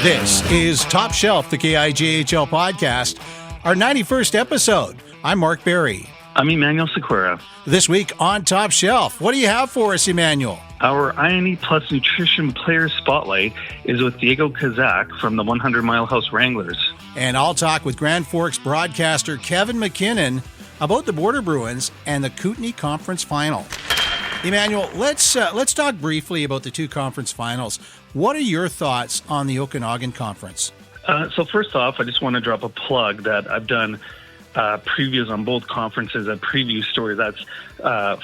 This is Top Shelf, the KIJHL podcast, our 91st episode. I'm Mark Berry. I'm Emmanuel Sequeira. This week on Top Shelf, what do you have for us, Emmanuel? Our INE Plus Nutrition Player Spotlight is with Diego Cazac from the 100 Mile House Wranglers. And I'll talk with Grand Forks broadcaster Kevin McKinnon about the Border Bruins and the Kootenay Conference Final. Emmanuel, let's talk briefly about the two conference finals. What are your thoughts on the Okanagan Conference? So first off, I just want to drop a plug that I've done previews on both conferences, a preview story that's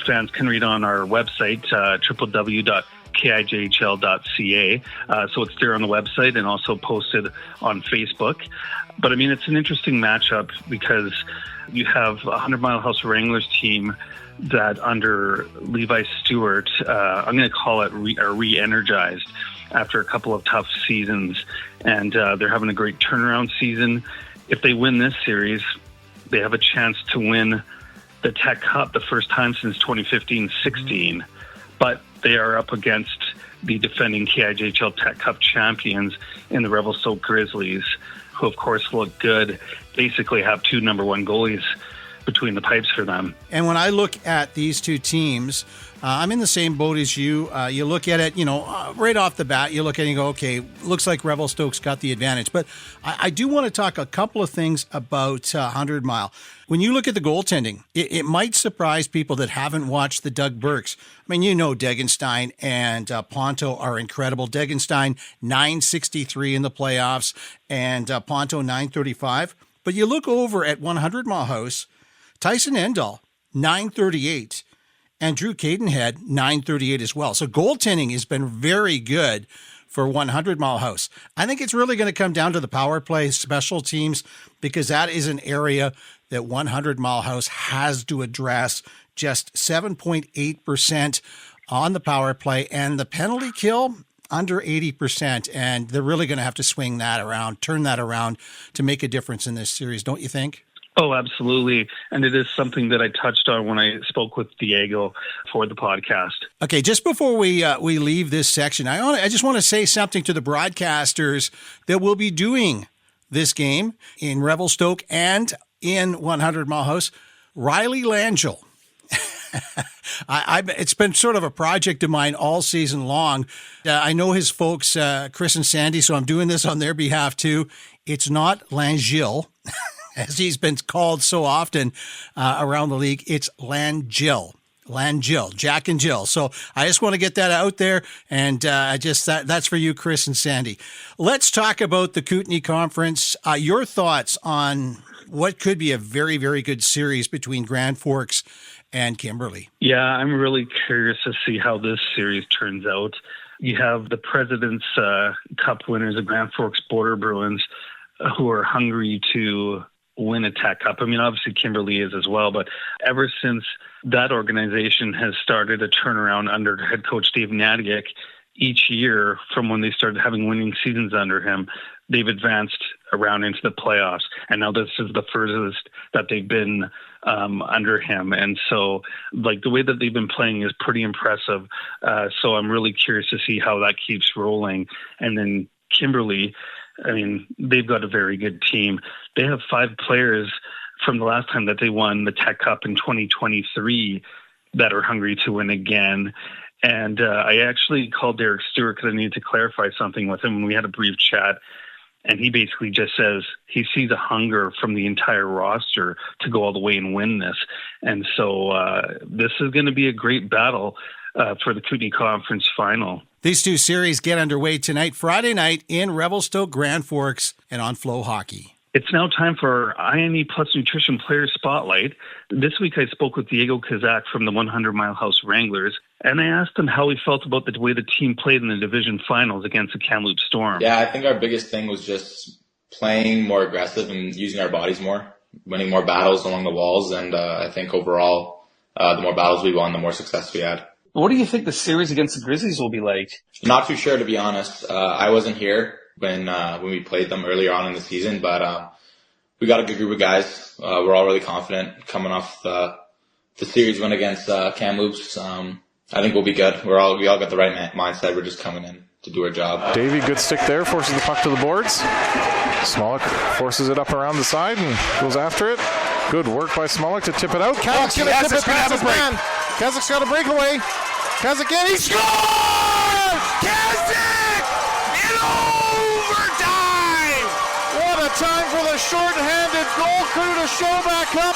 fans can read on our website, www.KIJHL.ca. So it's there on the website and also posted on Facebook. But I mean, it's an interesting matchup because you have a 100 Mile House Wranglers team that under Levi Stewart, I'm going to call it re-energized after a couple of tough seasons. And they're having a great turnaround season. If they win this series, they have a chance to win the Tech Cup the first time since 2015-16. But they are up against the defending KIJHL Tech Cup champions in the Revelstoke Grizzlies, who of course look good, basically have two number one goalies between the pipes for them. And when I look at these two teams, I'm in the same boat as you. You look at it, right off the bat, you look at it and you go, okay, looks like Revelstoke's got the advantage. But I do want to talk a couple of things about 100 Mile. When you look at the goaltending, it might surprise people that haven't watched the Doug Burks. I mean, Degenstein and Ponto are incredible. Degenstein, 963 in the playoffs, and Ponto, 935. But you look over at 100 Mile House, Tyson Endall, 938, and Drew Cadenhead, 938 as well. So goaltending has been very good for 100 Mile House. I think it's really going to come down to the power play, special teams, because that is an area that 100 Mile House has to address. Just 7.8% on the power play, and the penalty kill under 80%. And they're really going to have to swing that around, turn that around to make a difference in this series, don't you think? Oh, absolutely. And it is something that I touched on when I spoke with Diego for the podcast. Okay, just before we leave this section, I just want to say something to the broadcasters that will be doing this game in Revelstoke and in 100 Mile House. Riley Langell. It's been sort of a project of mine all season long. I know his folks, Chris and Sandy, so I'm doing this on their behalf too. It's not Langell, as he's been called so often around the league. It's Langell, Jack and Jill. So I just want to get that out there, and that's for you, Chris and Sandy. Let's talk about the Kootenay Conference. Your thoughts on what could be a very, very good series between Grand Forks and Kimberley. Yeah, I'm really curious to see how this series turns out. You have the President's Cup winners, the Grand Forks Border Bruins, who are hungry to win a Tech Cup. I mean, obviously Kimberley is as well, but ever since that organization has started a turnaround under head coach Dave Nadiak, each year from when they started having winning seasons under him, they've advanced around into the playoffs. And now this is the furthest that they've been under him. And so like the way that they've been playing is pretty impressive. So I'm really curious to see how that keeps rolling. And then Kimberley, I mean, they've got a very good team. They have 5 players from the last time that they won the Tech Cup in 2023 that are hungry to win again. And I actually called Derek Stewart because I needed to clarify something with him when we had a brief chat. And he basically just says he sees a hunger from the entire roster to go all the way and win this. And so this is going to be a great battle for the Kootenay Conference Final. These two series get underway tonight, Friday night in Revelstoke, Grand Forks, and on Flow Hockey. It's now time for our INE Plus Nutrition Player Spotlight. This week I spoke with Diego Cazac from the 100 Mile House Wranglers, and I asked him how he felt about the way the team played in the division finals against the Kamloops Storm. Yeah, I think our biggest thing was just playing more aggressive and using our bodies more, winning more battles along the walls, and I think overall, the more battles we won, the more success we had. What do you think the series against the Grizzlies will be like? Not too sure, to be honest. I wasn't here when we played them earlier on in the season, but we got a good group of guys. We're all really confident coming off the series win against Kamloops. I think we'll be good. We all got the right mindset. We're just coming in to do our job. Davey, good stick there, forces the puck to the boards. Smolik forces it up around the side and goes after it. Good work by Smolik to tip it out. Kazak's going to tip it past his man. Kazak's got a breakaway. Kazak again, he scores! Kazac in overtime! What a time for the short-handed goal crew to show back up.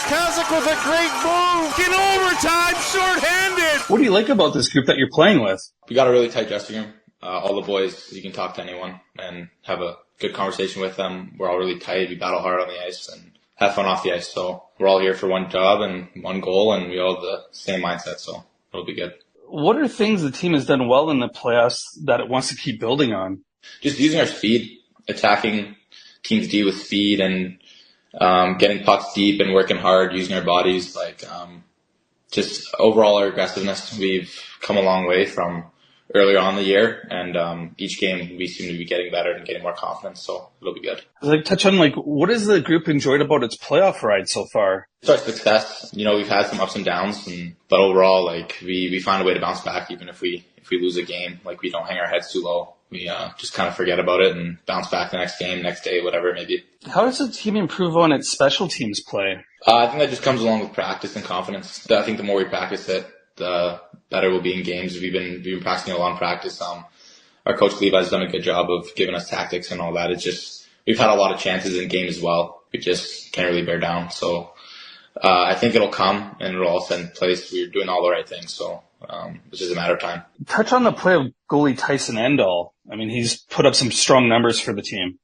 Cazac with a great move in overtime, short-handed. What do you like about this group that you're playing with? We got a really tight dressing room. All the boys, you can talk to anyone and have a good conversation with them. We're all really tight. We battle hard on the ice and have fun off the ice. So we're all here for one job and one goal, and we all have the same mindset. So it'll be good. What are things the team has done well in the playoffs that it wants to keep building on? Just using our speed, attacking teams D with speed, and getting pucks deep and working hard, using our bodies. Just overall our aggressiveness. We've come a long way from earlier on in the year, and each game we seem to be getting better and getting more confidence, so it'll be good. Touch on, what has the group enjoyed about its playoff ride so far? It's our success. We've had some ups and downs, but overall, we find a way to bounce back even if we lose a game. We don't hang our heads too low. We just kind of forget about it and bounce back the next game, next day, whatever it may be. How does the team improve on its special teams play? I think that just comes along with practice and confidence. I think the more we practice it, the better we'll be in games. We've been practicing a lot in practice. Our coach Levi's done a good job of giving us tactics and all that. It's just we've had a lot of chances in games as well. We just can't really bear down. So I think it'll come and it'll all set in place. We're doing all the right things, so it's just a matter of time. Touch on the play of goalie Tyson Endall. He's put up some strong numbers for the team.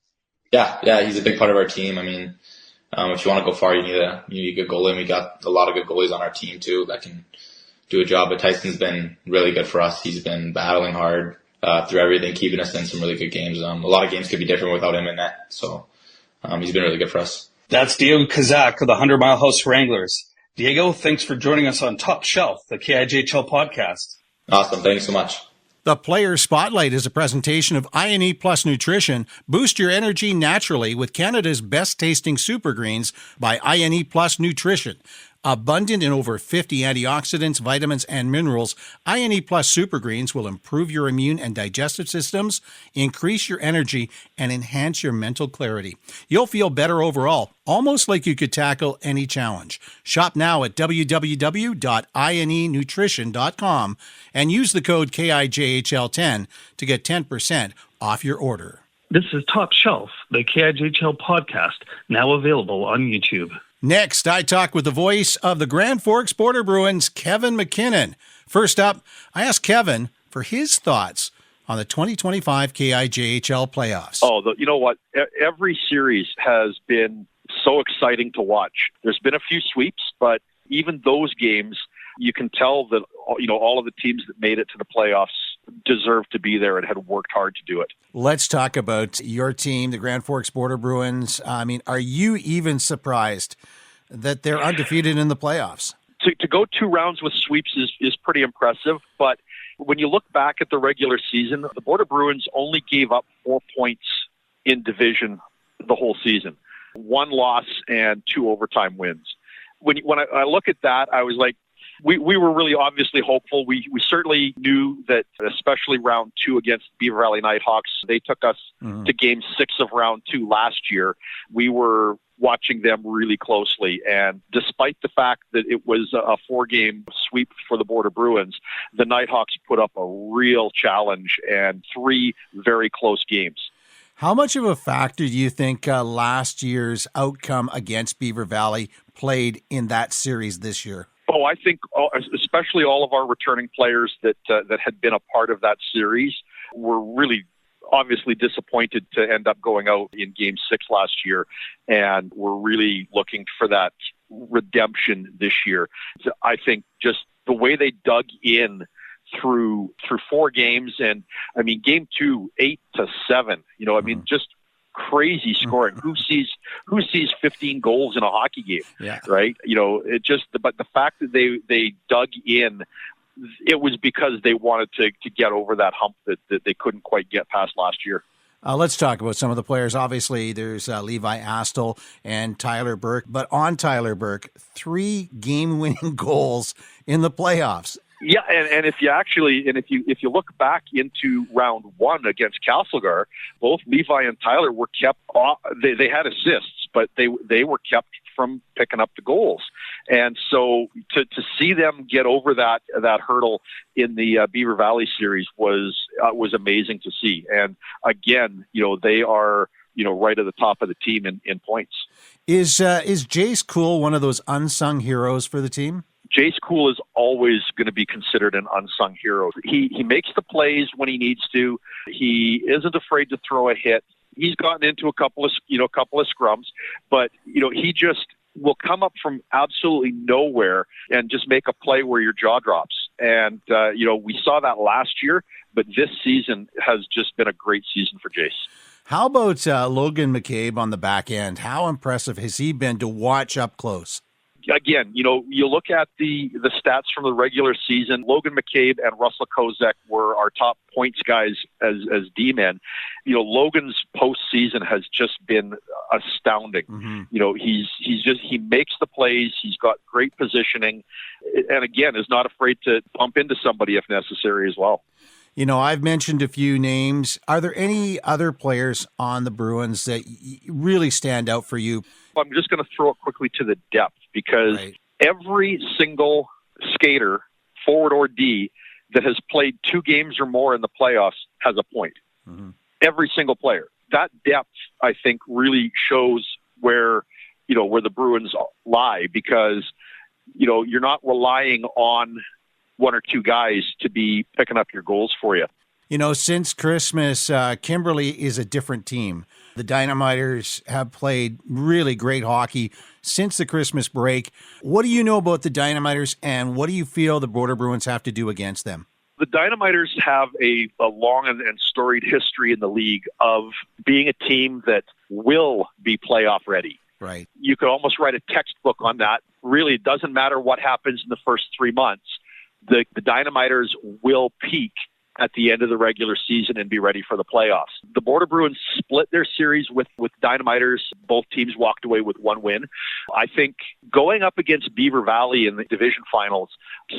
Yeah, he's a big part of our team. If you want to go far, you need a good goalie, and we got a lot of good goalies on our team too that can do a job. But Tyson's been really good for us. He's been battling hard through everything, keeping us in some really good games. A lot of games could be different without him in net, so he's been really good for us. That's Diego Cazac of the Mile House Wranglers. Diego, thanks for joining us on Top Shelf, the KIJHL podcast. Awesome. Thank you so much. The Player Spotlight is a presentation of INE Plus Nutrition. Boost your energy naturally with Canada's best-tasting super greens by INE Plus Nutrition. Abundant in over 50 antioxidants, vitamins, and minerals, INE Plus Super Greens will improve your immune and digestive systems, increase your energy, and enhance your mental clarity. You'll feel better overall, almost like you could tackle any challenge. Shop now at www.inenutrition.com and use the code KIJHL10 to get 10% off your order. This is Top Shelf, the KIJHL podcast, now available on YouTube. Next, I talk with the voice of the Grand Forks Border Bruins, Kevin McKinnon. First up, I asked Kevin for his thoughts on the 2025 KIJHL playoffs. You know what? Every series has been so exciting to watch. There's been a few sweeps, but even those games, you can tell that all of the teams that made it to the playoffs deserve to be there and had worked hard to do it. Let's talk about your team, the Grand Forks Border Bruins. Are you even surprised that they're undefeated in the playoffs? To go 2 rounds with sweeps is pretty impressive, but when you look back at the regular season, the Border Bruins only gave up 4 points in division the whole season. 1 loss and 2 overtime wins. When I look at that, I was like, we were really obviously hopeful. We certainly knew that, especially round 2 against Beaver Valley Nighthawks, they took us to game 6 of round 2 last year. We were watching them really closely, and despite the fact that it was a 4-game sweep for the Border Bruins, the Nighthawks put up a real challenge and 3 very close games. How much of a factor do you think last year's outcome against Beaver Valley played in that series this year? I think especially all of our returning players that had been a part of that series were really obviously disappointed to end up going out in Game 6 last year, and we're really looking for that redemption this year. I think just the way they dug in through 4 games, and Game 2, 8-7. Just crazy scoring. Who sees 15 goals in a hockey game? Yeah. Right? But the fact that they dug in, it was because they wanted to get over that hump that they couldn't quite get past last year. Let's talk about some of the players. Obviously, there's Levi Astle and Tyler Burke. But on Tyler Burke, 3 game-winning goals in the playoffs. Yeah, and if you look back into round one against Castlegar, both Levi and Tyler were kept off. They had assists, but they were kept from picking up the goals. And so to see them get over that hurdle in the Beaver Valley series was amazing to see. And again, they are right at the top of the team in points. Is Jace Cool one of those unsung heroes for the team? Jace Cool is always going to be considered an unsung hero. He makes the plays when he needs to. He isn't afraid to throw a hit. He's gotten into a couple of scrums, but he just will come up from absolutely nowhere and just make a play where your jaw drops. And we saw that last year, but this season has just been a great season for Jace. How about Logan McCabe on the back end? How impressive has he been to watch up close? Again, you look at the stats from the regular season. Logan McCabe and Russell Cazac were our top points guys as D-men. Logan's postseason has just been astounding. Mm-hmm. He makes the plays. He's got great positioning, and again, is not afraid to bump into somebody if necessary as well. I've mentioned a few names. Are there any other players on the Bruins that really stand out for you? I'm just going to throw it quickly to the depth because every single skater, forward or D, that has played 2 games or more in the playoffs has a point. Mm-hmm. Every single player. That depth, I think, really shows where the Bruins lie because, you're not relying on 1 or 2 guys to be picking up your goals for you. Since Christmas, Kimberly is a different team. The Dynamiters have played really great hockey since the Christmas break. What do you know about the Dynamiters, and what do you feel the Border Bruins have to do against them? The Dynamiters have a long and storied history in the league of being a team that will be playoff ready. Right. You could almost write a textbook on that. Really, it doesn't matter what happens in the first 3 months. The Dynamiters will peak at the end of the regular season and be ready for the playoffs. The Border Bruins split their series with Dynamiters. Both teams walked away with 1 win. I think going up against Beaver Valley in the division finals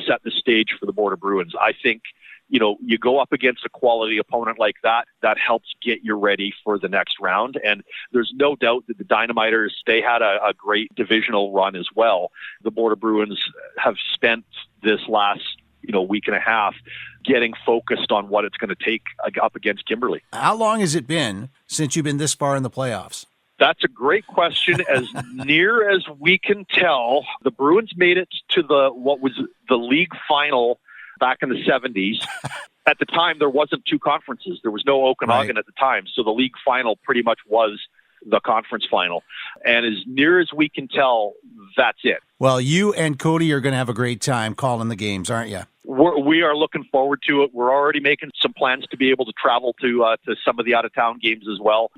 set the stage for the Border Bruins. I think, you go up against a quality opponent like that helps get you ready for the next round. And there's no doubt that the Dynamiters, they had a great divisional run as well. The Border Bruins have spent this last week and a half getting focused on what it's going to take up against Kimberly. How long has it been since you've been this far in the playoffs? That's a great question. As near as we can tell, the Bruins made it to what was the league final back in the 70s. At the time, there wasn't 2 conferences. There was no Okanagan at the time. So the league final pretty much was the conference final. And as near as we can tell, that's it. Well, you and Cody are going to have a great time calling the games, aren't you? We are looking forward to it. We're already making some plans to be able to travel to some of the out-of-town games as well.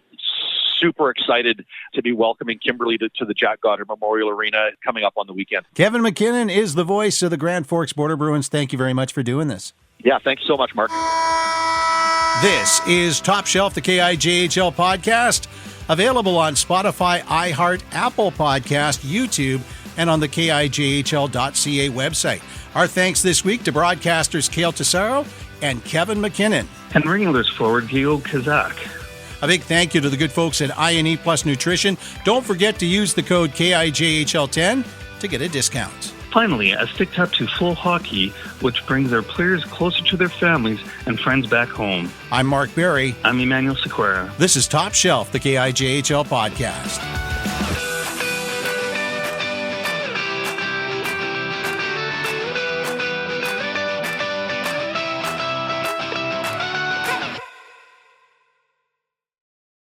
Super excited to be welcoming Kimberly to the Jack Goddard Memorial Arena coming up on the weekend. Kevin McKinnon is the voice of the Grand Forks Border Bruins. Thank you very much for doing this. Yeah, thanks so much, Mark. This is Top Shelf, the KIJHL podcast, available on Spotify, iHeart, Apple Podcast, YouTube, and on the KIJHL.ca website. Our thanks this week to broadcasters Cale Tesaro and Kevin McKinnon. And Wranglers forward Diego Cazac. A big thank you to the good folks at I&E Plus Nutrition. Don't forget to use the code KIJHL10 to get a discount. Finally, a stick tattoo full hockey, which brings their players closer to their families and friends back home. I'm Mark Berry. I'm Emmanuel Sequeira. This is Top Shelf, the KIJHL podcast.